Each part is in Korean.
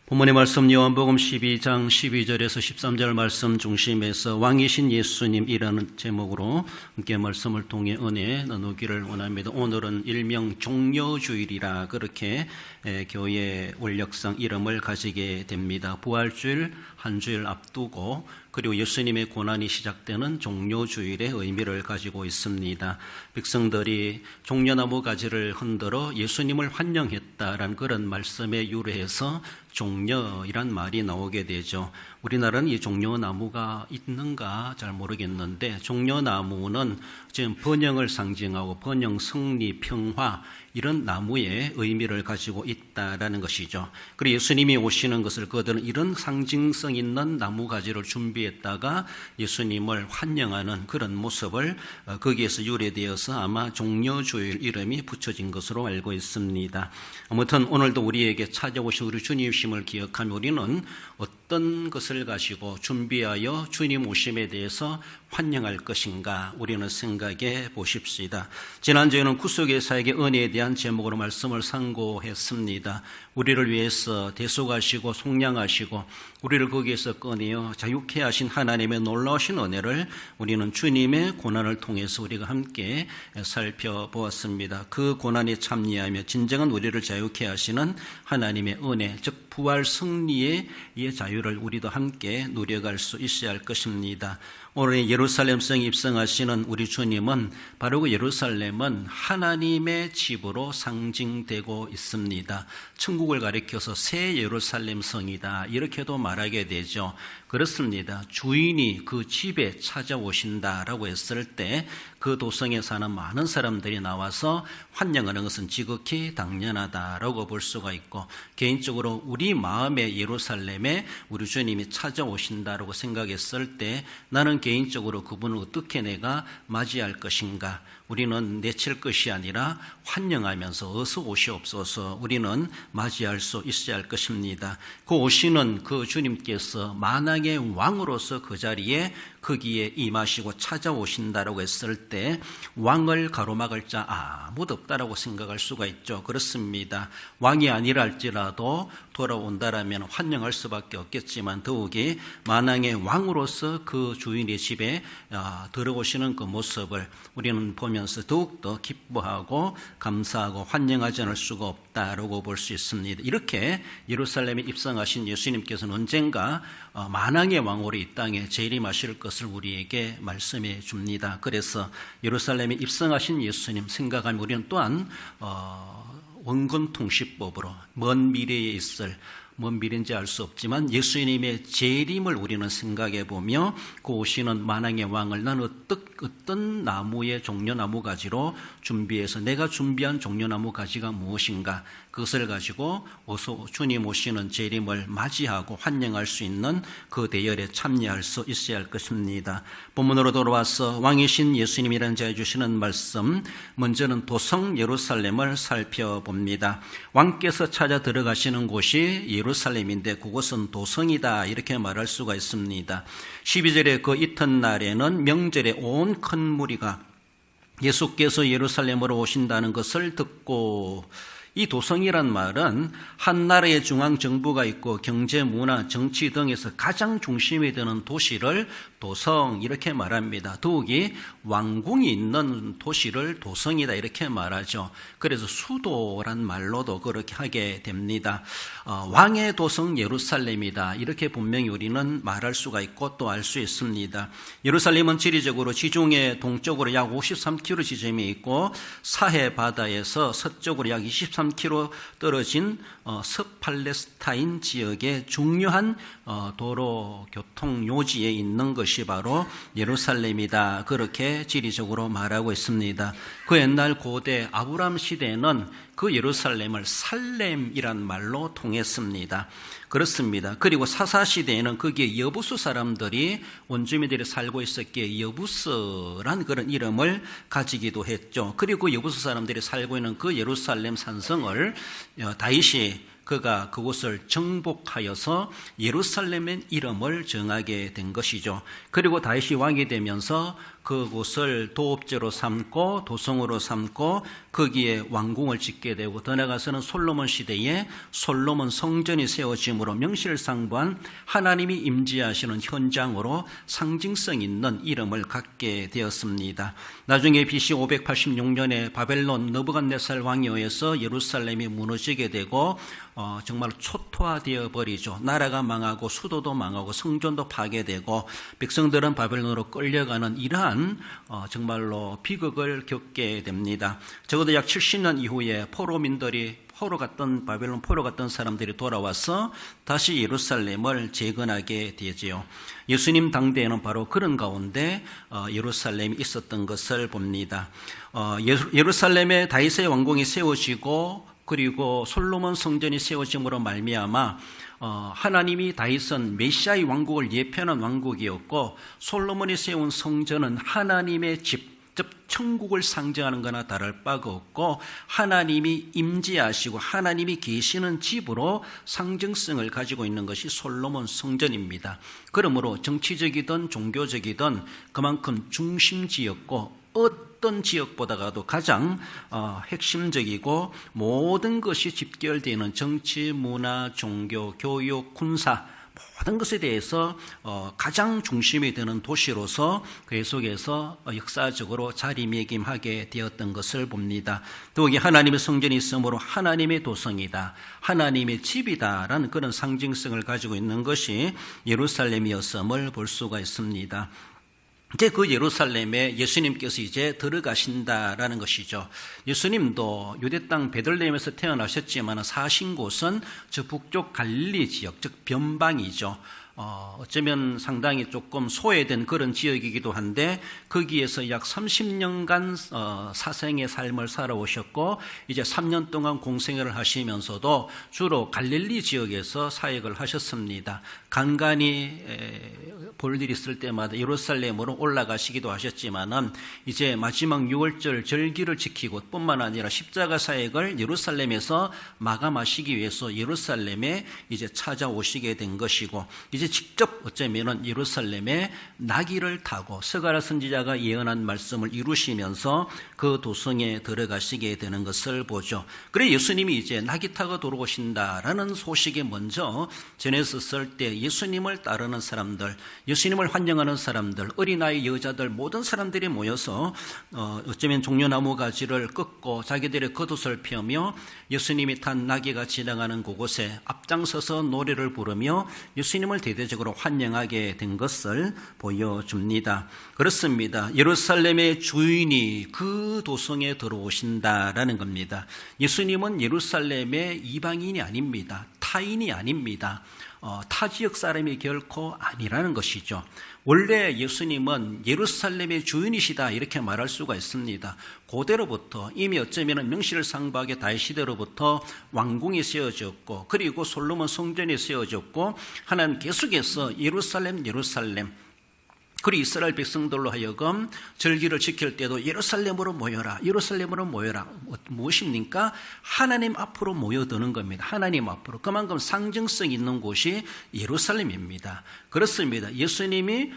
본문의 말씀 요한복음 12장 12절에서 13절 말씀 중심에서 왕이신 예수님이라는 제목으로 함께 말씀을 통해 은혜 나누기를 원합니다. 오늘은 일명 종려주일이라 그렇게 교회 원력상 이름을 가지게 됩니다. 부활주일 한 주일 앞두고 그리고 예수님의 고난이 시작되는 종려주일의 의미를 가지고 있습니다. 백성들이 종려나무 가지를 흔들어 예수님을 환영했다라는 그런 말씀에 유래해서 종려이란 말이 나오게 되죠. 우리나라는 이 종려나무가 있는가 잘 모르겠는데 종려나무는 지금 번영을 상징하고 번영, 승리, 평화 이런 나무의 의미를 가지고 있다라는 것이죠. 그리고 예수님이 오시는 것을 그들은 이런 상징성 있는 나무 가지를 준비했다가 예수님을 환영하는 그런 모습을 거기에서 유래되어서 아마 종려주일 이름이 붙여진 것으로 알고 있습니다. 아무튼 오늘도 우리에게 찾아오신 우리 주님심을 기억하며 우리는 어떤 것을 가지고 준비하여 주님 오심에 대해서 환영할 것인가 우리는 생각해 보십시다. 지난주에는 구속의 사역의 은혜에 대한 제목으로 말씀을 상고했습니다. 우리를 위해서 대속하시고 속량하시고 우리를 거기에서 꺼내어 자유케 하신 하나님의 놀라우신 은혜를 우리는 주님의 고난을 통해서 우리가 함께 살펴보았습니다. 그 고난에 참여하며 진정한 우리를 자유케 하시는 하나님의 은혜, 즉 부활 승리의 이 자유를 우리도 함께 누려갈 수 있어야 할 것입니다. 오늘 예루살렘성에 입성하시는 우리 주님은 바로 그 예루살렘은 하나님의 집으로 상징되고 있습니다. 천국을 가리켜서 새 예루살렘 성이다 이렇게도 말하게 되죠. 그렇습니다. 주인이 그 집에 찾아오신다라고 했을 때 그 도성에 사는 많은 사람들이 나와서 환영하는 것은 지극히 당연하다라고 볼 수가 있고, 개인적으로 우리 마음의 예루살렘에 우리 주님이 찾아오신다라고 생각했을 때 나는 개인적으로 그분을 어떻게 내가 맞이할 것인가, 우리는 내칠 것이 아니라 환영하면서 어서 오시옵소서 우리는 맞이할 수 있어야 할 것입니다. 그 오시는 그 주님께서 만왕의 왕으로서 그 자리에 거기에 임하시고 찾아오신다라고 했을 때 왕을 가로막을 자 아무도 없다라고 생각할 수가 있죠. 그렇습니다. 왕이 아니라 할지라도 돌아온다라면 환영할 수밖에 없겠지만 더욱이 만왕의 왕으로서 그 주인의 집에 들어오시는 그 모습을 우리는 보면서 더욱더 기뻐하고 감사하고 환영하지 않을 수가 없다라고 볼 수 있습니다. 이렇게 예루살렘에 입성하신 예수님께서는 언젠가 만왕의 왕으로 이 땅에 재림하실 것을 우리에게 말씀해 줍니다. 그래서 예루살렘에 입성하신 예수님 생각하면 우리는 또한 원근통시법으로 먼 미래에 있을, 뭔 미래인지 알 수 없지만 예수님의 재림을 우리는 생각해 보며 그 오시는 만왕의 왕을 나는 어떤 나무의 종려나무 가지로 준비해서 내가 준비한 종려나무 가지가 무엇인가, 그것을 가지고 어서 주님 오시는 재림을 맞이하고 환영할 수 있는 그 대열에 참여할 수 있어야 할 것입니다. 본문으로 돌아와서 왕이신 예수님이라는 자에 주시는 말씀, 먼저는 도성 예루살렘을 살펴봅니다. 왕께서 찾아 들어가시는 곳이 예루살렘인데 그곳은 도성이다 이렇게 말할 수가 있습니다. 12절에 그 이튿날에는 명절에 온 큰 무리가 예수께서 예루살렘으로 오신다는 것을 듣고, 이 도성이란 말은 한 나라의 중앙정부가 있고 경제, 문화, 정치 등에서 가장 중심이 되는 도시를 도성 이렇게 말합니다. 더욱이 왕궁이 있는 도시를 도성이다 이렇게 말하죠. 그래서 수도란 말로도 그렇게 하게 됩니다. 왕의 도성 예루살렘이다 이렇게 분명히 우리는 말할 수가 있고 또 알 수 있습니다. 예루살렘은 지리적으로 지중해 동쪽으로 약 53km 지점이 있고 사해 바다에서 서쪽으로 약 23km 떨어진 서팔레스타인 지역의 중요한 도로 교통 요지에 있는 것이 바로 예루살렘이다 그렇게 지리적으로 말하고 있습니다. 그 옛날 고대 아브람 시대에는 그 예루살렘을 살렘이란 말로 통했습니다. 그렇습니다. 그리고 사사시대에는 거기에 여부스 사람들이 원주민들이 살고 있었기에 여부스란 그런 이름을 가지기도 했죠. 그리고 여부스 사람들이 살고 있는 그 예루살렘 산성을 다윗이 그가 그곳을 정복하여서 예루살렘의 이름을 정하게 된 것이죠. 그리고 다윗이 왕이 되면서 그곳을 도읍제로 삼고 도성으로 삼고 거기에 왕궁을 짓게 되고 더 나아가서는 솔로몬 시대에 솔로몬 성전이 세워짐으로 명실상부한 하나님이 임재하시는 현장으로 상징성 있는 이름을 갖게 되었습니다. 나중에 BC 586년에 바벨론 느부갓네살 왕에 의해서 예루살렘이 무너지게 되고 정말 초토화되어 버리죠. 나라가 망하고 수도도 망하고 성전도 파괴되고 백성들은 바벨론으로 끌려가는 이러한 정말로 비극을 겪게 됩니다. 적어도 약 70년 이후에 바벨론 포로 갔던 사람들이 돌아와서 다시 예루살렘을 재건하게 되지요. 예수님 당대에는 바로 그런 가운데 예루살렘이 있었던 것을 봅니다. 예루살렘에 다윗의 왕궁이 세워지고 그리고 솔로몬 성전이 세워짐으로 말미암아 하나님이 다윗은 메시아의 왕국을 예표하는 왕국이었고 솔로몬이 세운 성전은 하나님의 집, 즉 천국을 상징하는 거나 다를 바가 없고 하나님이 임재하시고 하나님이 계시는 집으로 상징성을 가지고 있는 것이 솔로몬 성전입니다. 그러므로 정치적이든 종교적이든 그만큼 중심지였고 어떤 지역보다도 가장 핵심적이고 모든 것이 집결되는 정치, 문화, 종교, 교육, 군사 모든 것에 대해서 가장 중심이 되는 도시로서 계속해서 역사적으로 자리매김하게 되었던 것을 봅니다. 더욱이 하나님의 성전이 있으므로 하나님의 도성이다, 하나님의 집이다라는 그런 상징성을 가지고 있는 것이 예루살렘이었음을 볼 수가 있습니다. 이제 그 예루살렘에 예수님께서 이제 들어가신다라는 것이죠. 예수님도 유대 땅 베들레헴에서 태어나셨지만 사신 곳은 저 북쪽 갈릴리 지역, 즉 변방이죠. 어쩌면 상당히 조금 소외된 그런 지역이기도 한데 거기에서 약 30년간 사생의 삶을 살아오셨고 이제 3년 동안 공생애를 하시면서도 주로 갈릴리 지역에서 사역을 하셨습니다. 간간히 볼 일 있을 때마다 예루살렘으로 올라가시기도 하셨지만은 이제 마지막 6월절 절기를 지키고 뿐만 아니라 십자가 사역을 예루살렘에서 마감하시기 위해서 예루살렘에 이제 찾아오시게 된 것이고 이제 직접 어쩌면은 예루살렘에 나귀를 타고 스가랴 선지자가 예언한 말씀을 이루시면서 그 도성에 들어가시게 되는 것을 보죠. 그래 예수님이 이제 나귀 타고 들어오신다라는 소식이 먼저 전했었을 때 예수님을 따르는 사람들, 예수님을 환영하는 사람들, 어린아이, 여자들 모든 사람들이 모여서 어쩌면 종려나무 가지를 꺾고 자기들의 겉옷을 펴며 예수님이 탄 나귀가 지나가는 그곳에 앞장서서 노래를 부르며 예수님을 대대적으로 환영하게 된 것을 보여줍니다. 그렇습니다. 예루살렘의 주인이 그 도성에 들어오신다라는 겁니다. 예수님은 예루살렘의 이방인이 아닙니다. 타인이 아닙니다. 타 지역 사람이 결코 아니라는 것이죠. 원래 예수님은 예루살렘의 주인이시다 이렇게 말할 수가 있습니다. 고대로부터 이미 어쩌면 명실상부하게 다윗 시대로부터 왕궁이 세워졌고 그리고 솔로몬 성전이 세워졌고 하나님 계속해서 예루살렘 그리고 이스라엘 백성들로 하여금 절기를 지킬 때도 예루살렘으로 모여라, 예루살렘으로 모여라. 무엇입니까? 하나님 앞으로 모여드는 겁니다. 하나님 앞으로. 그만큼 상징성 있는 곳이 예루살렘입니다. 그렇습니다. 예수님이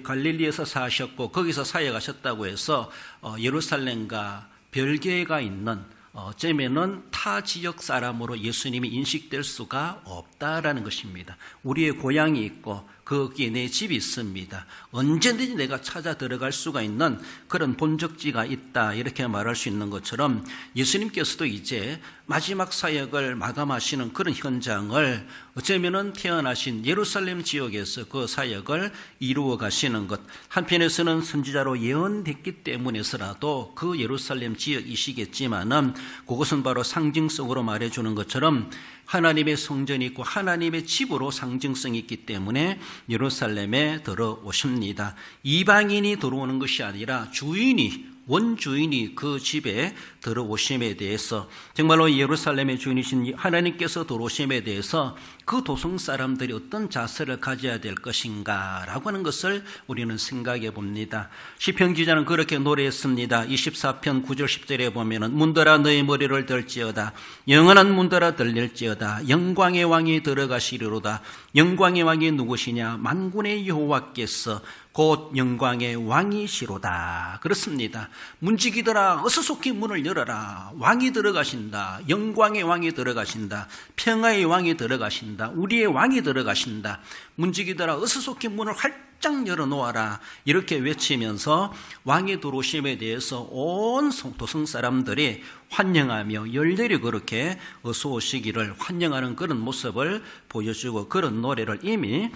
갈릴리에서 사셨고 거기서 사역하셨다고 해서 예루살렘과 별개가 있는 어쩌면은 타 지역 사람으로 예수님이 인식될 수가 없다라는 것입니다. 우리의 고향이 있고 거기에 내 집이 있습니다. 언제든지 내가 찾아 들어갈 수가 있는 그런 본적지가 있다 이렇게 말할 수 있는 것처럼 예수님께서도 이제 마지막 사역을 마감하시는 그런 현장을 어쩌면은 태어나신 예루살렘 지역에서 그 사역을 이루어 가시는 것, 한편에서는 선지자로 예언됐기 때문에서라도 그 예루살렘 지역이시겠지만은 그것은 바로 상징성으로 말해주는 것처럼 하나님의 성전이 있고 하나님의 집으로 상징성이 있기 때문에 예루살렘에 들어오십니다. 이방인이 들어오는 것이 아니라 주인이 원주인이 그 집에 들어오심에 대해서, 정말로 예루살렘의 주인이신 하나님께서 들어오심에 대해서 그 도성 사람들이 어떤 자세를 가져야 될 것인가 라고 하는 것을 우리는 생각해 봅니다. 시편 기자는 그렇게 노래했습니다. 24편 9절 10절에 보면은 문들아 너의 머리를 들지어다, 영원한 문들아 들릴지어다, 영광의 왕이 들어가시리로다. 영광의 왕이 누구시냐? 만군의 여호와께서 곧 영광의 왕이시로다. 그렇습니다. 문지기들아 어서 속히 문을 열어라. 왕이 들어가신다. 영광의 왕이 들어가신다. 평화의 왕이 들어가신다. 우리의 왕이 들어가신다. 문지기들아 어서 속히 문을 활짝 열어놓아라. 이렇게 외치면서 왕의 들어오심에 대해서 온 도성 사람들이 환영하며 열렬히 그렇게 어서 오시기를 환영하는 그런 모습을 보여주고, 그런 노래를 이미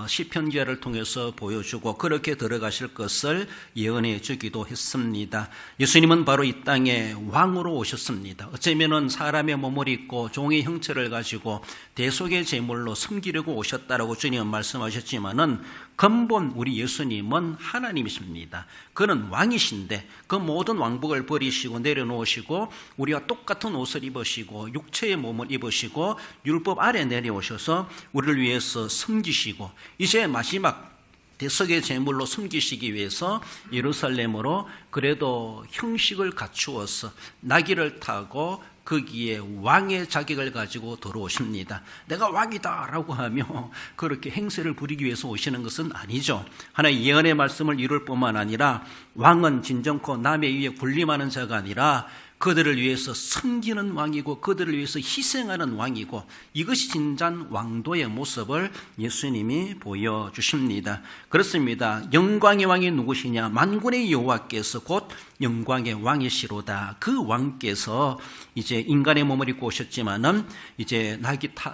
시편기를 통해서 보여주고 그렇게 들어가실 것을 예언해 주기도 했습니다. 예수님은 바로 이 땅에 왕으로 오셨습니다. 어쩌면은 사람의 몸을 입고 종의 형체를 가지고 대속의 제물로 섬기려고 오셨다라고 주님은 말씀하셨지만은 근본 우리 예수님은 하나님이십니다. 그는 왕이신데 그 모든 왕복을 버리시고 내려놓으시고 우리와 똑같은 옷을 입으시고 육체의 몸을 입으시고 율법 아래 내려오셔서 우리를 위해서 섬기시고 이제 마지막 대속의 제물로 섬기시기 위해서 예루살렘으로 그래도 형식을 갖추어서 나귀를 타고 거기에 왕의 자격을 가지고 들어오십니다. 내가 왕이다 라고 하며 그렇게 행세를 부리기 위해서 오시는 것은 아니죠. 하나의 예언의 말씀을 이룰 뿐만 아니라 왕은 진정코 남의 위에 군림하는 자가 아니라 그들을 위해서 섬기는 왕이고 그들을 위해서 희생하는 왕이고, 이것이 진짠 왕도의 모습을 예수님이 보여주십니다. 그렇습니다. 영광의 왕이 누구시냐? 만군의 여호와께서 곧 영광의 왕이시로다. 그 왕께서 이제 인간의 몸을 입고 오셨지만은 이제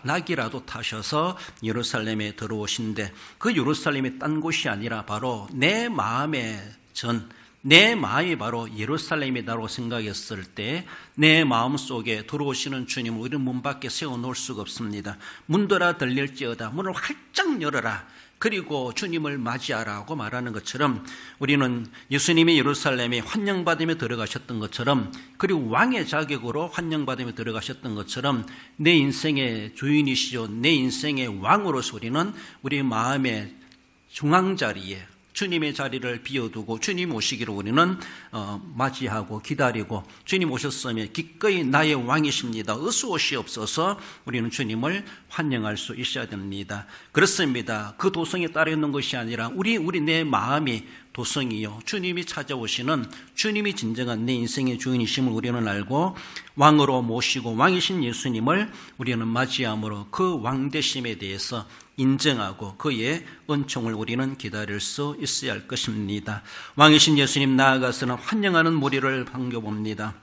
나귀라도 타셔서 예루살렘에 들어오신데, 그 예루살렘이 딴 곳이 아니라 바로 내 마음의 내 마음이 바로 예루살렘이다라고 생각했을 때 내 마음 속에 들어오시는 주님을 우리는 문 밖에 세워놓을 수가 없습니다. 문들아 들릴지어다. 문을 활짝 열어라. 그리고 주님을 맞이하라고 말하는 것처럼 우리는 예수님이 예루살렘에 환영받으며 들어가셨던 것처럼, 그리고 왕의 자격으로 환영받으며 들어가셨던 것처럼 내 인생의 주인이시죠. 내 인생의 왕으로서 우리는 우리 마음의 중앙자리에 주님의 자리를 비워두고 주님 오시기를 우리는 맞이하고 기다리고, 주님 오셨으면 기꺼이 나의 왕이십니다. 어서 오시옵소서. 우리는 주님을 환영할 수 있어야 됩니다. 그렇습니다. 그 도성에 따라 있는 것이 아니라 우리 내 마음이 도성이요, 주님이 찾아오시는 주님이 진정한 내 인생의 주인이심을 우리는 알고 왕으로 모시고 왕이신 예수님을 우리는 맞이함으로 그 왕되심에 대해서 인정하고 그의 은총을 우리는 기다릴 수 있어야 할 것입니다. 왕이신 예수님 나아가서는 환영하는 무리를 반겨봅니다.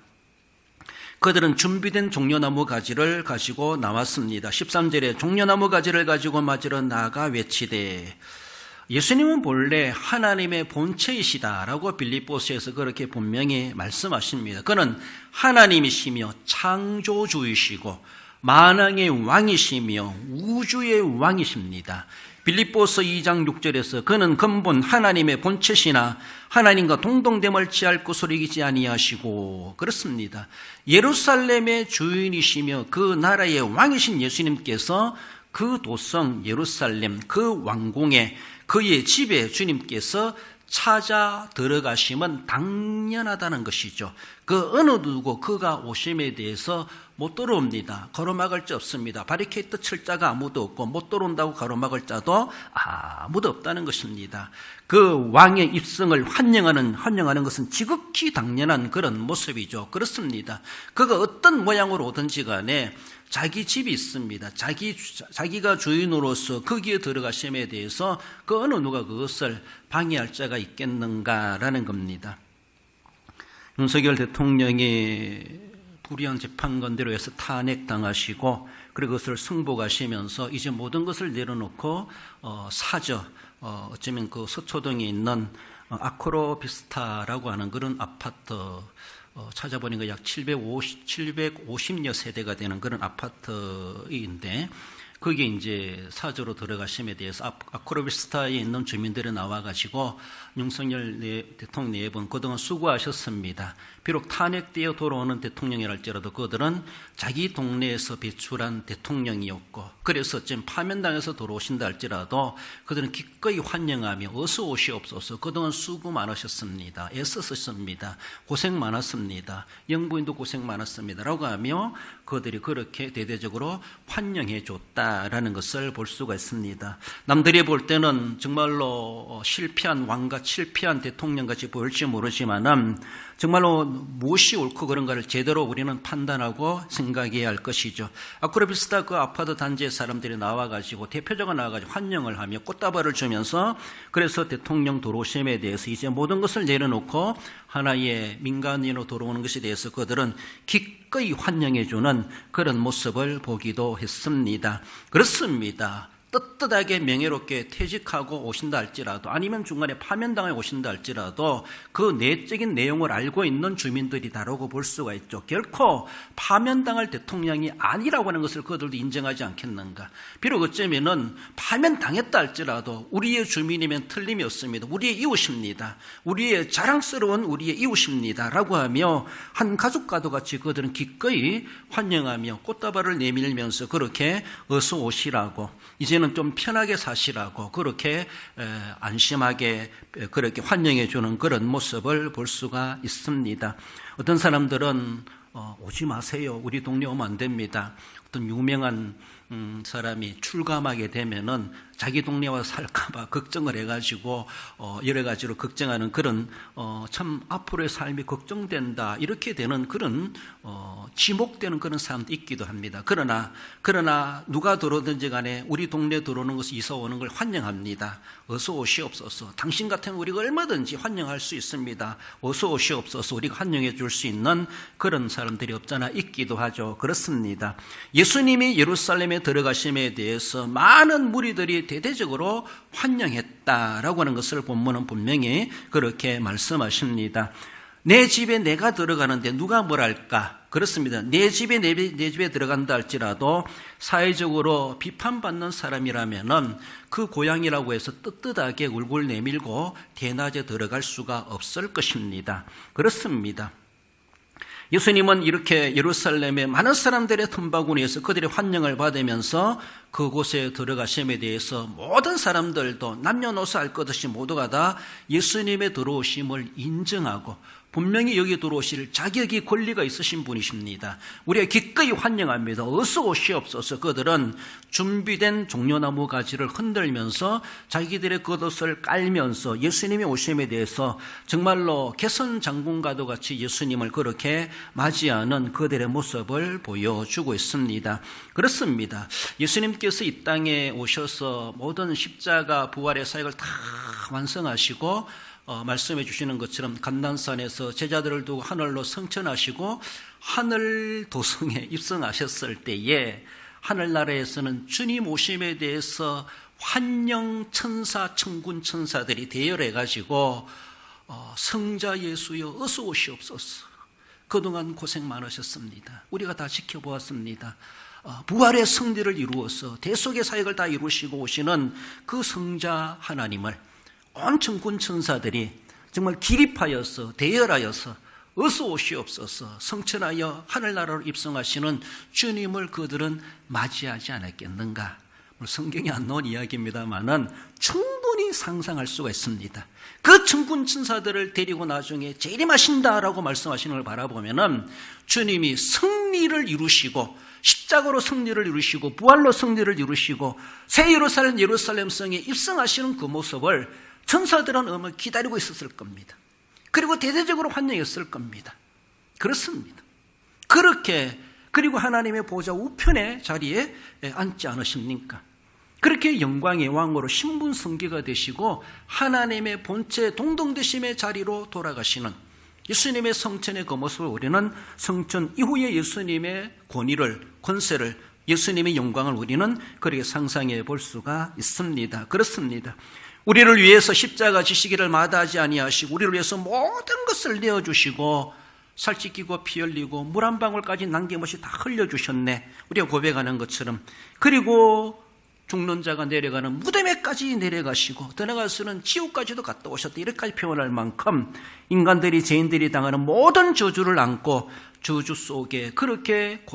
그들은 준비된 종려나무 가지를 가지고 나왔습니다. 13절에 종려나무 가지를 가지고 맞으러 나아가 외치되, 예수님은 본래 하나님의 본체이시다라고 빌립보서에서 그렇게 분명히 말씀하십니다. 그는 하나님이시며 창조주이시고 만왕의 왕이시며 우주의 왕이십니다. 빌립보서 2장 6절에서 그는 근본 하나님의 본체시나 하나님과 동등됨을 취할 것으로 이기지 아니하시고, 그렇습니다. 예루살렘의 주인이시며 그 나라의 왕이신 예수님께서 그 도성 예루살렘 그 왕궁에 그의 집에 주님께서 찾아 들어가심은 당연하다는 것이죠. 그 어느 누구 그가 오심에 대해서 못 들어옵니다. 가로막을 자 없습니다. 바리케이트 칠 자가 아무도 없고 못 들어온다고 가로막을 자도 아무도 없다는 것입니다. 그 왕의 입성을 환영하는 것은 지극히 당연한 그런 모습이죠. 그렇습니다. 그가 어떤 모양으로 오든지 간에 자기 집이 있습니다. 자기가 주인으로서 거기에 들어가심에 대해서 그 어느 누가 그것을 방해할 자가 있겠는가라는 겁니다. 윤석열 대통령이 불의한 재판관대로 해서 탄핵당하시고, 그리고 그것을 승복하시면서 이제 모든 것을 내려놓고 어쩌면 그 서초동에 있는 아크로비스타라고 하는 그런 아파트 찾아보니까 약 750여 세대가 되는 그런 아파트인데, 거기에 이제 사저로 들어가심에 대해서 아크로비스타에 있는 주민들이 나와가지고 윤석열 대통령 네 분 그동안 수고하셨습니다. 비록 탄핵되어 돌아오는 대통령이랄지라도 그들은 자기 동네에서 배출한 대통령이었고, 그래서 지금 파면당해서 돌아오신다 할지라도 그들은 기꺼이 환영하며 어서 오시옵소서, 그동안 수고 많으셨습니다, 애쓰셨습니다, 고생 많았습니다, 영부인도 고생 많았습니다 라고 하며 그들이 그렇게 대대적으로 환영해 줬다라는 것을 볼 수가 있습니다. 남들이 볼 때는 정말로 실패한 왕과 실패한 대통령같이 보일지 모르지만은 정말로 무엇이 옳고 그른가를 제대로 우리는 판단하고 생각해야 할 것이죠. 아크로비스타 그 아파트 단지의 사람들이 나와가지고 대표자가 나와가지고 환영을 하며 꽃다발을 주면서, 그래서 대통령 돌아오심에 대해서 이제 모든 것을 내려놓고 하나의 민간인으로 돌아오는 것에 대해서 그들은 기꺼이 환영해주는 그런 모습을 보기도 했습니다. 그렇습니다. 떳떳하게 명예롭게 퇴직하고 오신다 할지라도, 아니면 중간에 파면당해 오신다 할지라도 그 내적인 내용을 알고 있는 주민들이다라고 볼 수가 있죠. 결코 파면당할 대통령이 아니라고 하는 것을 그들도 인정하지 않겠는가. 비록 어쩌면은 파면당했다 할지라도 우리의 주민이면 틀림이 없습니다. 우리의 이웃입니다. 우리의 자랑스러운 우리의 이웃입니다 라고 하며 한 가족과도 같이 그들은 기꺼이 환영하며 꽃다발을 내밀면서 그렇게 어서 오시라고, 이제는 좀 편하게 사시라고 그렇게 안심하게 그렇게 환영해 주는 그런 모습을 볼 수가 있습니다. 어떤 사람들은 오지 마세요, 우리 동네 오면 안 됩니다. 어떤 유명한 사람이 출감하게 되면은 자기 동네 와서 살까봐 걱정을 해가지고 여러 가지로 걱정하는 그런 참 앞으로의 삶이 걱정된다 이렇게 되는 그런 지목되는 그런 사람도 있기도 합니다. 그러나 누가 들어오든지 간에 우리 동네에 들어오는 것을 이사 오는 걸 환영합니다. 어서 오시옵소서. 당신 같으면 우리가 얼마든지 환영할 수 있습니다. 어서 오시옵소서. 우리가 환영해 줄 수 있는 그런 사람들이 없잖아 있기도 하죠. 그렇습니다. 예수님이 예루살렘에 들어가심에 대해서 많은 무리들이 대대적으로 환영했다라고 하는 것을 본문은 분명히 그렇게 말씀하십니다. 내 집에 내가 들어가는데 누가 뭐랄까? 그렇습니다. 내 집에 들어간다 할지라도 사회적으로 비판받는 사람이라면은 그 고향이라고 해서 떳떳하게 얼굴 내밀고 대낮에 들어갈 수가 없을 것입니다. 그렇습니다. 예수님은 이렇게 예루살렘의 많은 사람들의 틈바구니에서 그들의 환영을 받으면서 그곳에 들어가심에 대해서 모든 사람들도 남녀노소 알 것 없이 모두가 다 예수님의 들어오심을 인정하고 분명히 여기 들어오실 자격이 권리가 있으신 분이십니다. 우리가 기꺼이 환영합니다. 어서 오시옵소서. 그들은 준비된 종려나무 가지를 흔들면서 자기들의 겉옷을 깔면서 예수님의 오심에 대해서 정말로 개선 장군과도 같이 예수님을 그렇게 맞이하는 그들의 모습을 보여주고 있습니다. 그렇습니다. 예수님께서 이 땅에 오셔서 모든 십자가 부활의 사역을 다 완성하시고 말씀해 주시는 것처럼 감난산에서 제자들을 두고 하늘로 승천하시고 하늘 도성에 입성하셨을 때에 하늘나라에서는 주님 오심에 대해서 환영 천사, 천군 천사들이 대열해 가지고 성자 예수여 어서 오시옵소서. 그동안 고생 많으셨습니다. 우리가 다 지켜보았습니다. 부활의 승리를 이루어서 대속의 사역을 다 이루시고 오시는 그 성자 하나님을 온 천군 천사들이 정말 기립하여서 대열하여서 어서 오시옵소서, 성천하여 하늘나라로 입성하시는 주님을 그들은 맞이하지 않았겠는가. 성경에 안 나온 이야기입니다만은 충분히 상상할 수가 있습니다. 그 천군 천사들을 데리고 나중에 재림하신다라고 말씀하시는 걸 바라보면은 주님이 승리를 이루시고 십자가로 승리를 이루시고 부활로 승리를 이루시고 새 예루살렘 성에 입성하시는 그 모습을 천사들은 아마 기다리고 있었을 겁니다. 그리고 대대적으로 환영했을 겁니다. 그렇습니다. 그렇게 그리고 하나님의 보좌 우편의 자리에 앉지 않으십니까? 그렇게 영광의 왕으로 신분성계가 되시고 하나님의 본체 동등되심의 자리로 돌아가시는 예수님의 성천의 그 모습을 우리는 성천 이후의 예수님의 권세를 예수님의 영광을 우리는 그렇게 상상해 볼 수가 있습니다. 그렇습니다. 우리를 위해서 십자가 지시기를 마다하지 아니하시고 우리를 위해서 모든 것을 내어주시고 살찌끼고 피 흘리고 물 한 방울까지 남김없이 다 흘려주셨네. 우리가 고백하는 것처럼. 그리고 죽는 자가 내려가는 무덤에까지 내려가시고 들어가서는 지옥까지도 갔다 오셨다. 이렇게까지 표현할 만큼 인간들이, 죄인들이 당하는 모든 저주를 안고 저주 속에 그렇게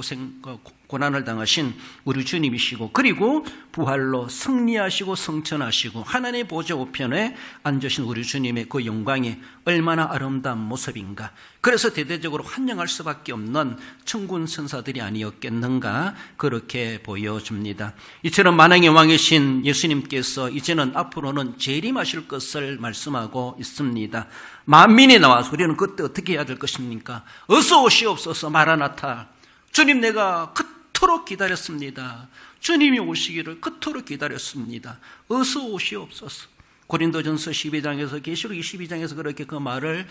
고난을 당하신 우리 주님이시고, 그리고 부활로 승리하시고 성천하시고 하나님의 보좌 우편에 앉으신 우리 주님의 그 영광이 얼마나 아름다운 모습인가. 그래서 대대적으로 환영할 수밖에 없는 천군 천사들이 아니었겠는가, 그렇게 보여줍니다. 이처럼 만왕의 왕이신 예수님께서 이제는 앞으로는 재림하실 것을 말씀하고 있습니다. 만민이 나와서 우리는 그때 어떻게 해야 될 것입니까? 어서 오시옵소서 마라나타. 주님, 내가 그토록 기다렸습니다. 주님이 오시기를 그토록 기다렸습니다. 어서 오시옵소서. 고린도전서 12장에서 계시록 22장에서 그렇게 그 말을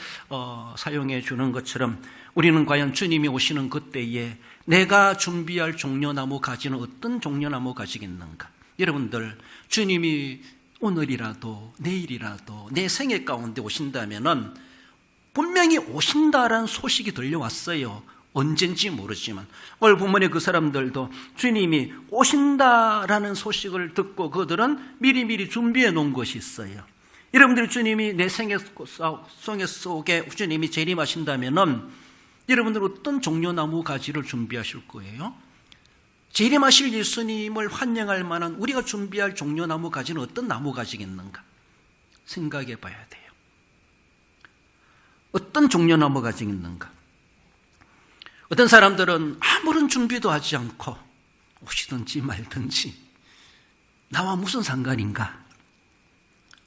사용해 주는 것처럼 우리는 과연 주님이 오시는 그때에 내가 준비할 종려나무 가지는 어떤 종려나무 가지겠는가? 여러분들, 주님이 오늘이라도 내일이라도 내 생애 가운데 오신다면은 분명히 오신다라는 소식이 들려왔어요. 언젠지 모르지만 오늘 본문의 그 사람들도 주님이 오신다라는 소식을 듣고 그들은 미리미리 준비해 놓은 것이 있어요. 여러분들이 주님이 내 생애 속에 주님이 재림하신다면은 여러분들 어떤 종려나무 가지를 준비하실 거예요? 재림하실 예수님을 환영할 만한 우리가 준비할 종려나무 가지는 어떤 나무 가지겠는가? 생각해 봐야 돼요. 어떤 종려나무 가지겠는가? 어떤 사람들은 아무런 준비도 하지 않고 오시든지 말든지 나와 무슨 상관인가?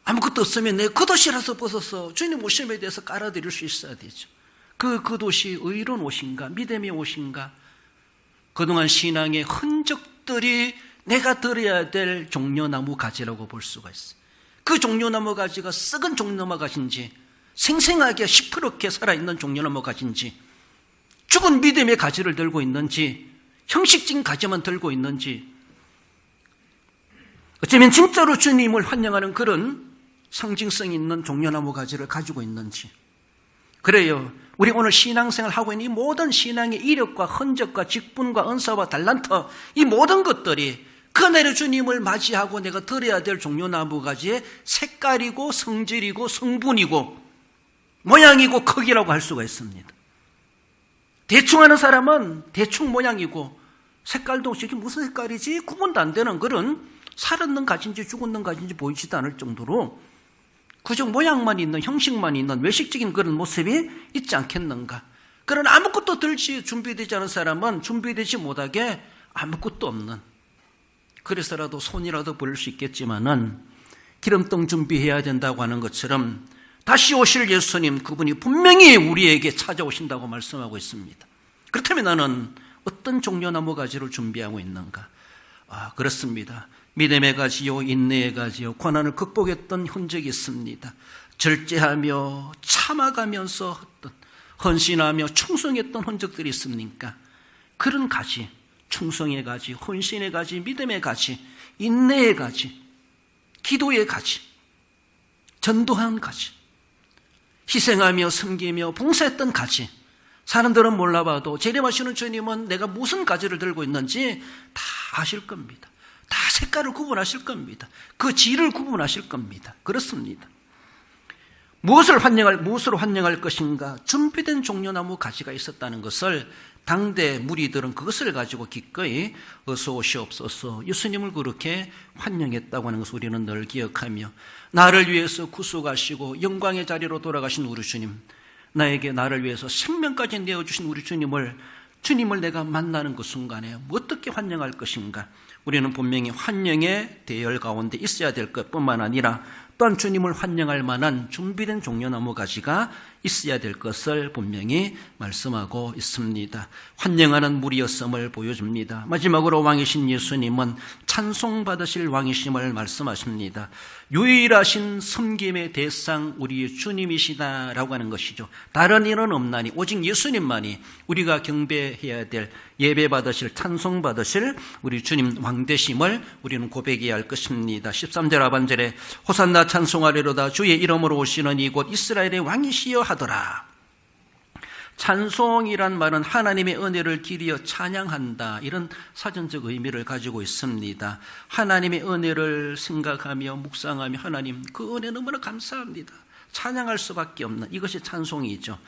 아무것도 없으면 내 겉옷이라서 벗어서 주님 오심에 대해서 깔아드릴 수 있어야 되죠. 그 겉옷이 의로운 옷인가? 믿음의 옷인가? 그동안 신앙의 흔적들이 내가 들어야 될 종려나무 가지라고 볼 수가 있어요. 그 종려나무 가지가 썩은 종려나무 가지인지 생생하게 시퍼렇게 살아있는 종려나무 가지인지 죽은 믿음의 가지를 들고 있는지 형식적인 가지만 들고 있는지 어쩌면 진짜로 주님을 환영하는 그런 상징성 있는 종려나무 가지를 가지고 있는지. 그래요. 우리 오늘 신앙생활 하고 있는 이 모든 신앙의 이력과 흔적과 직분과 은사와 달란트, 이 모든 것들이 그날의 주님을 맞이하고 내가 들어야 될 종려나무 가지의 색깔이고 성질이고 성분이고 모양이고 크기라고 할 수가 있습니다. 대충 하는 사람은 대충 모양이고 색깔도 저게 무슨 색깔이지 구분도 안 되는 그런 살았는 가지인지 죽었는 가지인지 보이지도 않을 정도로 그저 모양만 있는, 형식만 있는 외식적인 그런 모습이 있지 않겠는가. 그러나 아무것도 들지 준비되지 않은 사람은 준비되지 못하게 아무것도 없는, 그래서라도 손이라도 벌릴 수 있겠지만은 기름통 준비해야 된다고 하는 것처럼 다시 오실 예수님, 그분이 분명히 우리에게 찾아오신다고 말씀하고 있습니다. 그렇다면 나는 어떤 종려나무 가지를 준비하고 있는가? 그렇습니다. 믿음의 가지요, 인내의 가지요, 고난을 극복했던 흔적이 있습니다. 절제하며 참아가면서 헌신하며 충성했던 흔적들이 있습니까? 그런 가지, 충성의 가지, 헌신의 가지, 믿음의 가지, 인내의 가지, 기도의 가지, 전도한 가지, 희생하며 섬기며 봉사했던 가지. 사람들은 몰라봐도 재림하시는 주님은 내가 무슨 가지를 들고 있는지 다 아실 겁니다. 다 색깔을 구분하실 겁니다. 그 질을 구분하실 겁니다. 그렇습니다. 무엇으로 환영할 것인가? 준비된 종려나무 가지가 있었다는 것을 당대 무리들은 그것을 가지고 기꺼이 어서 오시옵소서 예수님을 그렇게 환영했다고 하는 것을 우리는 늘 기억하며, 나를 위해서 구속하시고 영광의 자리로 돌아가신 우리 주님, 나에게 나를 위해서 생명까지 내어주신 우리 주님을 내가 만나는 그 순간에 어떻게 환영할 것인가? 우리는 분명히 환영의 대열 가운데 있어야 될 것뿐만 아니라 또한 주님을 환영할 만한 준비된 종려나무 가지가 있어야 될 것을 분명히 말씀하고 있습니다. 환영하는 무리였음을 보여줍니다. 마지막으로 왕이신 예수님은 찬송받으실 왕이심을 말씀하십니다. 유일하신 섬김의 대상 우리의 주님이시다라고 하는 것이죠. 다른 이는 없나니 오직 예수님만이 우리가 경배해야 될, 예배받으실, 찬송받으실 우리 주님 왕되심을 우리는 고백해야 할 것입니다. 13절 하반절에 호산나 찬송하리로다 주의 이름으로 오시는 이곳 이스라엘의 왕이시여 하더라. 찬송이란 말은 하나님의 은혜를 기리어 찬양한다, 이런 사전적 의미를 가지고 있습니다. 하나님의 은혜를 생각하며 묵상하며 하나님 그 은혜 너무나 감사합니다, 찬양할 수밖에 없는 이것이 찬송이죠.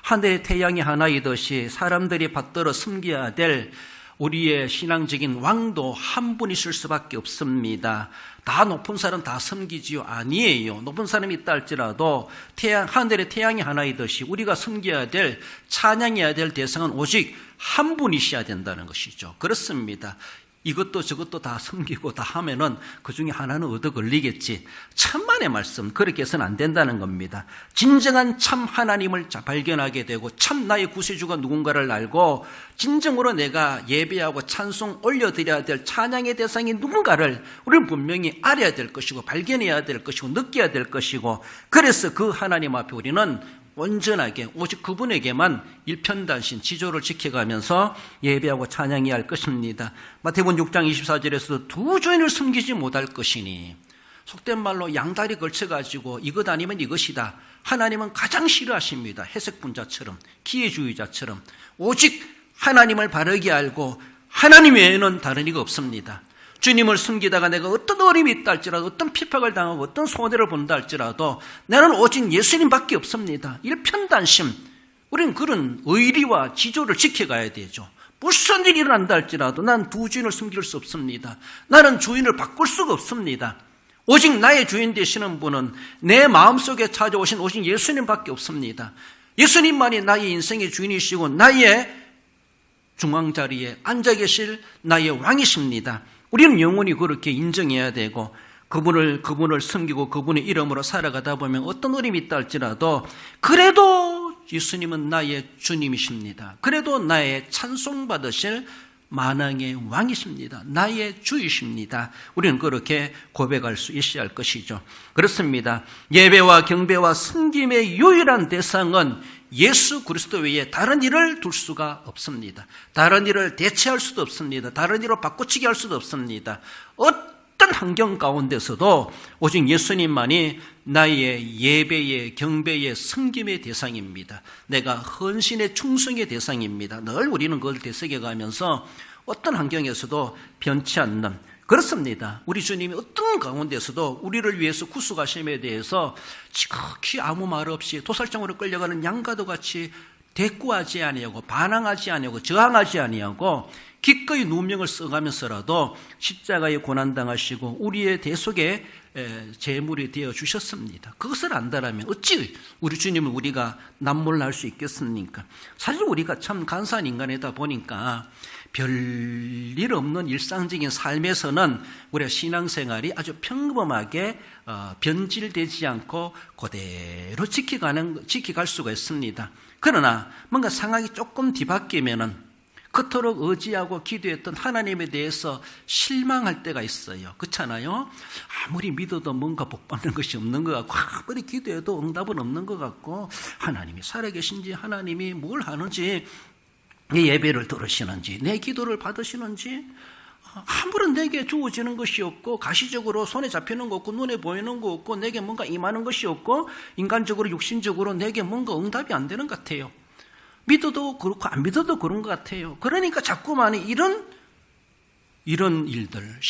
하늘의 태양이 하나이듯이 사람들이 받들어 섬겨야 될 우리의 신앙적인 왕도 한 분 있을 수밖에 없습니다. 다 높은 사람 다 섬기지요? 아니에요. 높은 사람이 있다 할지라도 하늘의 태양이 하나이듯이 우리가 섬겨야 될, 찬양해야 될 대상은 오직 한 분이셔야 된다는 것이죠. 그렇습니다. 이것도 저것도 다 섬기고 다 하면은 그 중에 하나는 얻어 걸리겠지. 천만의 말씀, 그렇게 해서는 안 된다는 겁니다. 진정한 참 하나님을 발견하게 되고 참 나의 구세주가 누군가를 알고 진정으로 내가 예배하고 찬송 올려드려야 될 찬양의 대상이 누군가를 우리는 분명히 알아야 될 것이고 발견해야 될 것이고 느껴야 될 것이고, 그래서 그 하나님 앞에 우리는 온전하게 오직 그분에게만 일편단심 지조를 지켜가면서 예배하고 찬양해야 할 것입니다. 마태복음 6장 24절에서도 두 주인을 섬기지 못할 것이니, 속된 말로 양다리 걸쳐가지고 이것 아니면 이것이다, 하나님은 가장 싫어하십니다. 해석분자처럼 기회주의자처럼 오직 하나님을 바르게 알고 하나님 외에는 다른 이가 없습니다. 주님을 섬기다가 내가 어떤 어려움이 있다 할지라도, 어떤 핍박을 당하고 어떤 손해를 본다 할지라도 나는 오직 예수님밖에 없습니다. 일편단심, 우리는 그런 의리와 지조를 지켜가야 되죠. 무슨 일이 일어난다 할지라도 난 두 주인을 섬길 수 없습니다. 나는 주인을 바꿀 수가 없습니다. 오직 나의 주인 되시는 분은 내 마음속에 찾아오신 오직 예수님밖에 없습니다. 예수님만이 나의 인생의 주인이시고 나의 중앙자리에 앉아 계실 나의 왕이십니다. 우리는 영원히 그렇게 인정해야 되고 그분을 섬기고 그분의 이름으로 살아가다 보면 어떤 어려움이 있다 할지라도 그래도 예수님은 나의 주님이십니다. 그래도 나의 찬송받으실 만왕의 왕이십니다. 나의 주이십니다. 우리는 그렇게 고백할 수 있어야 할 것이죠. 그렇습니다. 예배와 경배와 섬김의 유일한 대상은 예수 그리스도 외에 다른 일을 둘 수가 없습니다. 다른 일을 대체할 수도 없습니다. 다른 일로 바꾸치게 할 수도 없습니다. 어떤 환경 가운데서도 오직 예수님만이 나의 예배의 경배의 섬김의 대상입니다. 내가 헌신의 충성의 대상입니다. 늘 우리는 그걸 되새겨가면서 어떤 환경에서도 변치 않는, 그렇습니다. 우리 주님이 어떤 가운데서도 우리를 위해서 구속하심에 대해서 지극히 아무 말 없이 도살장으로 끌려가는 양과도 같이 대꾸하지 아니하고 반항하지 아니하고 저항하지 아니하고 기꺼이 누명을 써가면서라도 십자가에 고난당하시고 우리의 대속에 제물이 되어 주셨습니다. 그것을 안다라면 어찌 우리 주님을 우리가 남몰할 수 있겠습니까? 사실 우리가 참 간사한 인간이다 보니까 별일 없는 일상적인 삶에서는 우리가 신앙생활이 아주 평범하게 변질되지 않고 그대로 지켜갈 수가 있습니다. 그러나 뭔가 상황이 조금 뒤바뀌면은 그토록 의지하고 기도했던 하나님에 대해서 실망할 때가 있어요. 그렇잖아요? 아무리 믿어도 뭔가 복받는 것이 없는 것 같고, 아무리 기도해도 응답은 없는 것 같고, 하나님이 살아계신지, 하나님이 뭘 하는지, 내 예배를 들으시는지, 내 기도를 받으시는지, 아무런 내게 주어지는 것이 없고, 가시적으로 손에 잡히는 거 없고, 눈에 보이는 거 없고, 내게 뭔가 임하는 것이 없고, 인간적으로 육신적으로 내게 뭔가 응답이 안 되는 것 같아요. 믿어도 그렇고 안 믿어도 그런 것 같아요. 그러니까 자꾸만 이런 일들,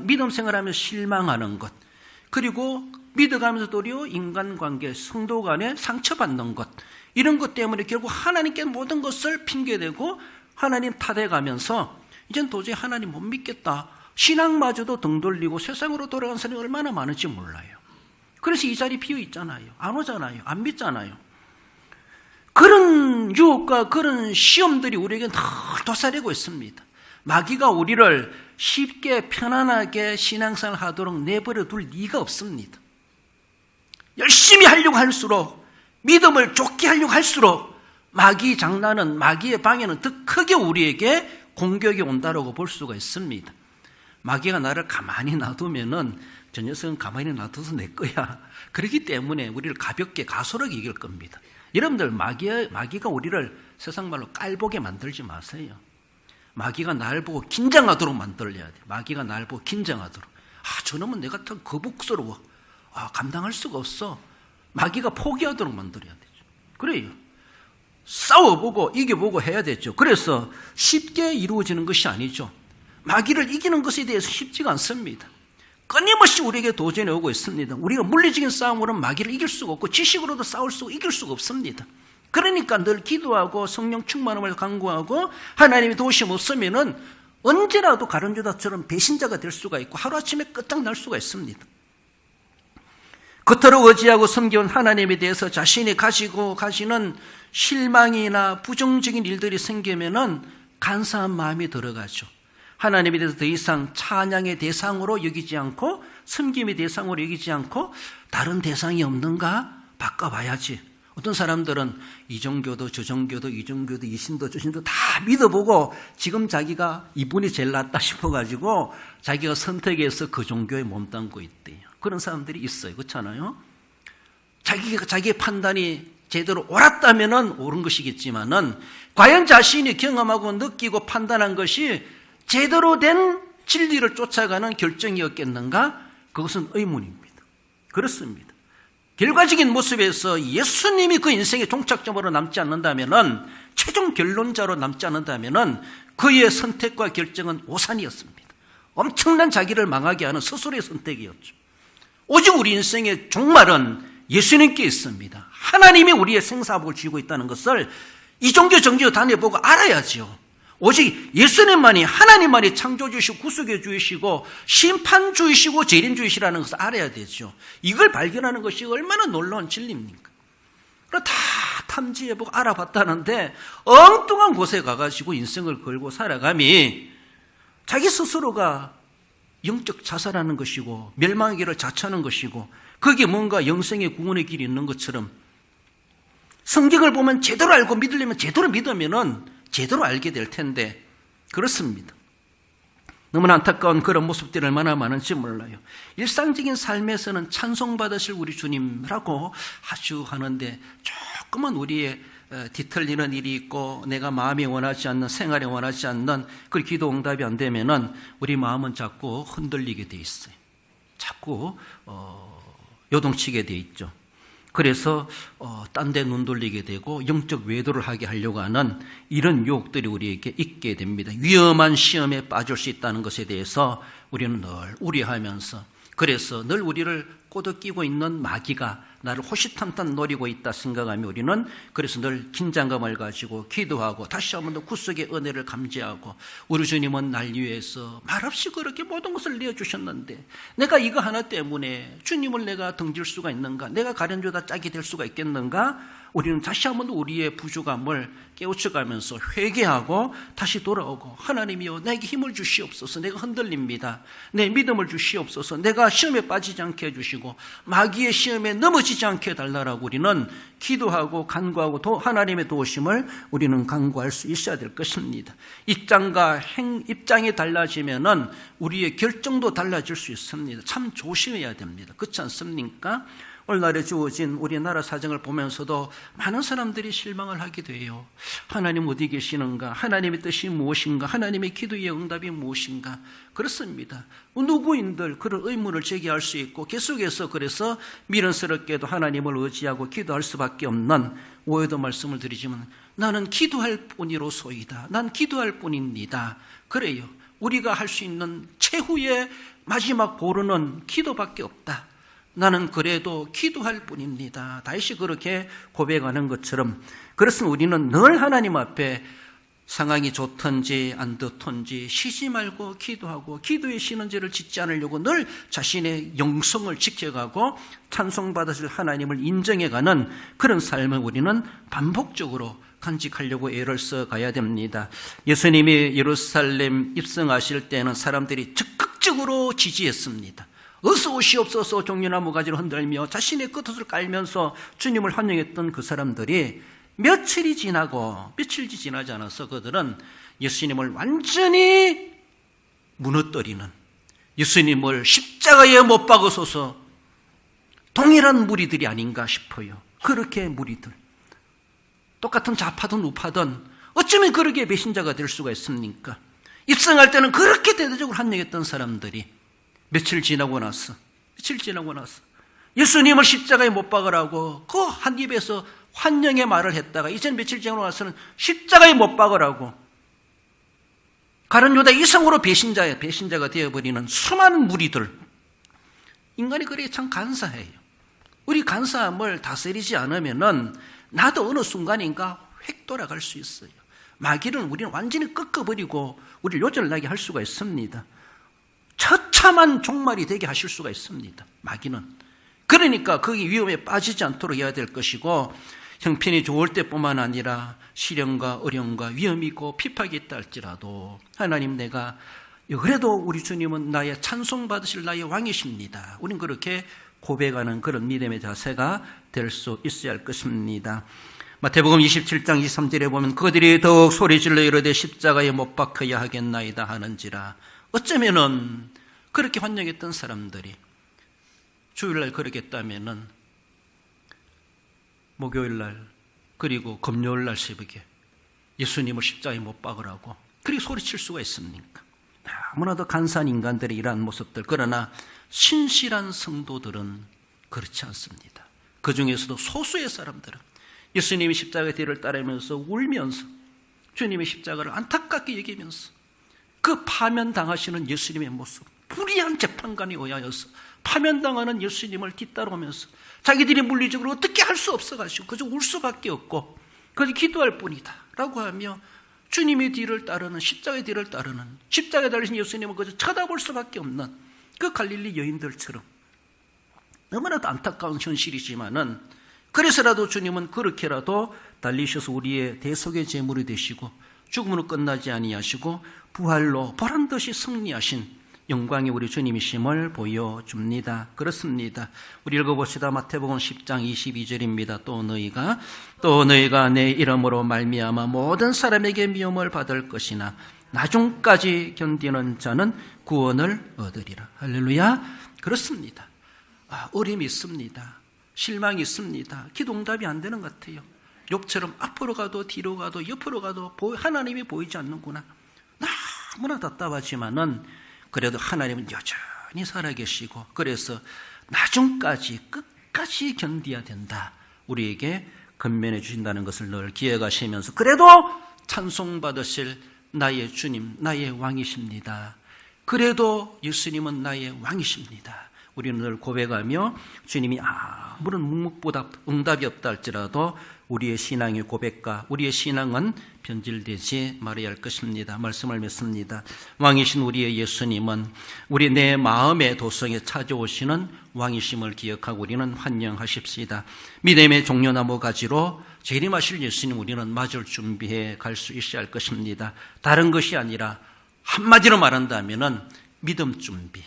믿음 생활하면서 실망하는 것, 그리고 믿어가면서 도리어 인간관계, 성도 간에 상처받는 것, 이런 것 때문에 결국 하나님께 모든 것을 핑계대고 하나님 탓해가면서 이젠 도저히 하나님 못 믿겠다, 신앙마저도 등 돌리고 세상으로 돌아간 사람이 얼마나 많은지 몰라요. 그래서 이 자리 비어 있잖아요. 안 오잖아요. 안 믿잖아요. 그런 유혹과 그런 시험들이 우리에게 늘 도사리고 있습니다. 마귀가 우리를 쉽게 편안하게 신앙생활 하도록 내버려 둘 리가 없습니다. 열심히 하려고 할수록, 믿음을 좋게 하려고 할수록 마귀 장난은, 마귀의 방해는 더 크게 우리에게 공격이 온다고 볼 수가 있습니다. 마귀가 나를 가만히 놔두면은 저 녀석은 가만히 놔둬서 내 거야. 그렇기 때문에 우리를 가볍게 가소롭게 이길 겁니다. 여러분들, 마귀가 우리를 세상 말로 깔보게 만들지 마세요. 마귀가 날 보고 긴장하도록 만들어야 돼. 마귀가 날 보고 긴장하도록. 저놈은 내가 참 거북스러워. 감당할 수가 없어. 마귀가 포기하도록 만들어야 되죠. 그래요. 싸워보고 이겨보고 해야 되죠. 그래서 쉽게 이루어지는 것이 아니죠. 마귀를 이기는 것에 대해서 쉽지가 않습니다. 끊임없이 우리에게 도전이 오고 있습니다. 우리가 물리적인 싸움으로는 마귀를 이길 수가 없고 지식으로도 싸울 수 이길 수가 없습니다. 그러니까 늘 기도하고 성령 충만함을 간구하고 하나님의 도우심 없으면은 언제라도 가룟유다처럼 배신자가 될 수가 있고 하루아침에 끝장날 수가 있습니다. 그토록 의지하고 섬겨온 하나님에 대해서 자신이 가지고 가시는 실망이나 부정적인 일들이 생기면은 간사한 마음이 들어가죠. 하나님에 대해서 더 이상 찬양의 대상으로 여기지 않고 섬김의 대상으로 여기지 않고 다른 대상이 없는가 바꿔봐야지. 어떤 사람들은 이 종교도 저 종교도 이 종교도 이 신도 저 신도 다 믿어보고 지금 자기가 이분이 제일 낫다 싶어가지고 자기가 선택해서 그 종교에 몸담고 있대요. 그런 사람들이 있어요. 그렇잖아요? 자기의 판단이 제대로 옳았다면은 옳은 것이겠지만은 과연 자신이 경험하고 느끼고 판단한 것이 제대로 된 진리를 쫓아가는 결정이었겠는가? 그것은 의문입니다. 그렇습니다. 결과적인 모습에서 예수님이 그 인생의 종착점으로 남지 않는다면은, 최종 결론자로 남지 않는다면은 그의 선택과 결정은 오산이었습니다. 엄청난 자기를 망하게 하는 스스로의 선택이었죠. 오직 우리 인생의 종말은 예수님께 있습니다. 하나님이 우리의 생사복을 쥐고 있다는 것을 이 종교 정교 다녀보고 알아야죠. 오직 예수님만이, 하나님만이 창조주이시고 구속해주이시고 심판주이시고 재림주이시라는 것을 알아야 되죠. 이걸 발견하는 것이 얼마나 놀라운 진리입니까? 다 탐지해보고 알아봤다는데 엉뚱한 곳에 가가지고 인생을 걸고 살아감이 자기 스스로가 영적 자살하는 것이고 멸망의 길을 자처하는 것이고 그게 뭔가 영생의 구원의 길이 있는 것처럼 성경을 보면 제대로 알고 믿으려면 제대로 믿으면은 제대로 알게 될 텐데 그렇습니다. 너무나 안타까운 그런 모습들이 얼마나 많은지 몰라요. 일상적인 삶에서는 찬송받으실 우리 주님이라고 아주 하는데 조금은 우리의 뒤틀리는 일이 있고 내가 마음이 원하지 않는, 생활이 원하지 않는 그 기도 응답이 안 되면은 우리 마음은 자꾸 흔들리게 돼 있어요. 자꾸 요동치게 돼 있죠. 그래서 딴 데 눈 돌리게 되고 영적 외도를 하게 하려고 하는 이런 유혹들이 우리에게 있게 됩니다. 위험한 시험에 빠질 수 있다는 것에 대해서 우리는 늘 우려하면서, 그래서 늘 우리를 꼬드끼고 있는 마귀가 나를 호시탐탐 노리고 있다 생각하며 우리는 그래서 늘 긴장감을 가지고 기도하고 다시 한 번 더 구속의 은혜를 감지하고 우리 주님은 날 위해서 말없이 그렇게 모든 것을 내어주셨는데 내가 이거 하나 때문에 주님을 내가 등질 수가 있는가? 내가 가련주다 짝이 될 수가 있겠는가? 우리는 다시 한 번 우리의 부족함을 깨우쳐가면서 회개하고 다시 돌아오고 하나님이여 내게 힘을 주시옵소서. 내가 흔들립니다. 내 믿음을 주시옵소서. 내가 시험에 빠지지 않게 해주시고 마귀의 시험에 넘어지지 않게 해달라고 우리는 기도하고 간구하고 하나님의 도우심을 우리는 간구할 수 있어야 될 것입니다. 입장이 달라지면은 우리의 결정도 달라질 수 있습니다. 참 조심해야 됩니다. 그렇지 않습니까? 오늘날에 주어진 우리나라 사정을 보면서도 많은 사람들이 실망을 하게 돼요. 하나님 어디 계시는가? 하나님의 뜻이 무엇인가? 하나님의 기도의 응답이 무엇인가? 그렇습니다. 누구인들 그런 의문을 제기할 수 있고 계속해서 그래서 미련스럽게도 하나님을 의지하고 기도할 수밖에 없는 오해도 말씀을 드리지만 나는 기도할 뿐이로소이다. 난 기도할 뿐입니다. 그래요. 우리가 할 수 있는 최후의 마지막 보루는 기도밖에 없다. 나는 그래도 기도할 뿐입니다. 다시 그렇게 고백하는 것처럼 그렇습니다. 우리는 늘 하나님 앞에 상황이 좋든지 안 좋든지 쉬지 말고 기도하고 기도에 쉬는 죄를 짓지 않으려고 늘 자신의 영성을 지켜가고 찬송받으실 하나님을 인정해가는 그런 삶을 우리는 반복적으로 간직하려고 애를 써가야 됩니다. 예수님이 예루살렘 입성하실 때는 사람들이 적극적으로 지지했습니다. 어서 오시옵소서 종려나무 가지를 흔들며 자신의 끝옷을 깔면서 주님을 환영했던 그 사람들이 며칠이 지나지 않아서 그들은 예수님을 완전히 무너뜨리는, 예수님을 십자가에 못 박으소서 동일한 무리들이 아닌가 싶어요. 그렇게 무리들, 똑같은 좌파든 우파든 어쩌면 그렇게 배신자가 될 수가 있습니까? 입성할 때는 그렇게 대대적으로 환영했던 사람들이 며칠 지나고 나서 예수님을 십자가에 못 박으라고 그 한 입에서 환영의 말을 했다가 이제 며칠 지나고 나서는 십자가에 못 박으라고 가룟 유다 이성으로 배신자가 되어버리는 수많은 무리들. 인간이 그래 참 간사해요. 우리 간사함을 다스리지 않으면은 나도 어느 순간인가 획 돌아갈 수 있어요. 마귀는 우리는 완전히 꺾어버리고 우리를 요절나게 할 수가 있습니다. 처참한 종말이 되게 하실 수가 있습니다. 마귀는. 그러니까 거기 위험에 빠지지 않도록 해야 될 것이고, 형편이 좋을 때뿐만 아니라 시련과 어려움과 위험이 있고 핍박이 있다 할지라도 하나님, 내가 그래도 우리 주님은 나의 찬송받으실 나의 왕이십니다. 우리는 그렇게 고백하는 그런 믿음의 자세가 될 수 있어야 할 것입니다. 마태복음 27장 23절에 보면 그들이 더욱 소리질러 이르되 십자가에 못 박혀야 하겠나이다 하는지라. 어쩌면은 그렇게 환영했던 사람들이 주일날 그러겠다면은 목요일날 그리고 금요일날 새벽에 예수님을 십자가에 못 박으라고 그리 소리칠 수가 있습니까? 너무나도 간사한 인간들의 이러한 모습들. 그러나 신실한 성도들은 그렇지 않습니다. 그 중에서도 소수의 사람들은 예수님이 십자가의 뒤를 따르면서 울면서 주님의 십자가를 안타깝게 여기면서 그 파면당하시는 예수님의 모습, 불의한 재판관에 의하여서 파면당하는 예수님을 뒤따라오면서 자기들이 물리적으로 어떻게 할 수 없어가지고 그저 울 수밖에 없고 그저 기도할 뿐이다 라고 하며 주님의 뒤를 따르는, 십자가의 뒤를 따르는, 십자가에 달리신 예수님을 그저 쳐다볼 수밖에 없는 그 갈릴리 여인들처럼 너무나도 안타까운 현실이지만은, 그래서라도 주님은 그렇게라도 달리셔서 우리의 대속의 제물이 되시고 죽음으로 끝나지 아니하시고 부활로 보란듯이 승리하신 영광이 우리 주님이심을 보여줍니다. 그렇습니다. 우리 읽어봅시다. 마태복음 10장 22절입니다. 또 너희가 내 이름으로 말미암아 모든 사람에게 미움을 받을 것이나 나중까지 견디는 자는 구원을 얻으리라. 할렐루야. 그렇습니다. 어림이 있습니다. 실망이 있습니다. 기도 응답이 안 되는 것 같아요. 욥처럼 앞으로 가도 뒤로 가도 옆으로 가도 하나님이 보이지 않는구나. 너무나 답답하지만은 그래도 하나님은 여전히 살아계시고, 그래서 나중까지 끝까지 견뎌야 된다. 우리에게 건면해 주신다는 것을 늘 기억하시면서, 그래도 찬송받으실 나의 주님, 나의 왕이십니다. 그래도 예수님은 나의 왕이십니다. 우리는 늘 고백하며 주님이 아무런 묵묵보답 응답이 없다 할지라도 우리의 신앙의 고백과 우리의 신앙은 변질되지 말아야 할 것입니다. 말씀을 맺습니다. 왕이신 우리의 예수님은 우리 내 마음의 도성에 찾아오시는 왕이심을 기억하고 우리는 환영하십시다. 믿음의 종려나무 가지로 재림하실 예수님 우리는 맞을 준비해 갈 수 있어야 할 것입니다. 다른 것이 아니라 한마디로 말한다면은 믿음 준비,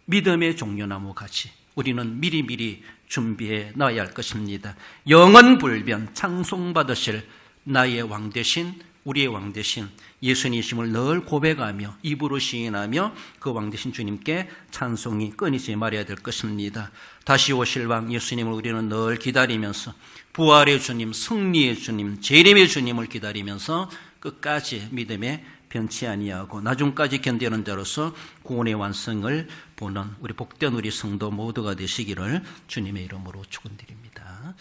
믿음의 종려나무 가지, 우리는 미리미리 준비해 놔야 할 것입니다. 영원불변 찬송받으실 나의 왕 되신, 우리의 왕 되신 예수님이심을 늘 고백하며 입으로 시인하며 그 왕 되신 주님께 찬송이 끊이지 말아야 될 것입니다. 다시 오실 왕 예수님을 우리는 늘 기다리면서 부활의 주님, 승리의 주님, 재림의 주님을 기다리면서 끝까지 믿음에 변치 아니하고 나중까지 견디는 자로서 구원의 완성을 보는 우리 복된 우리 성도 모두가 되시기를 주님의 이름으로 축원드립니다.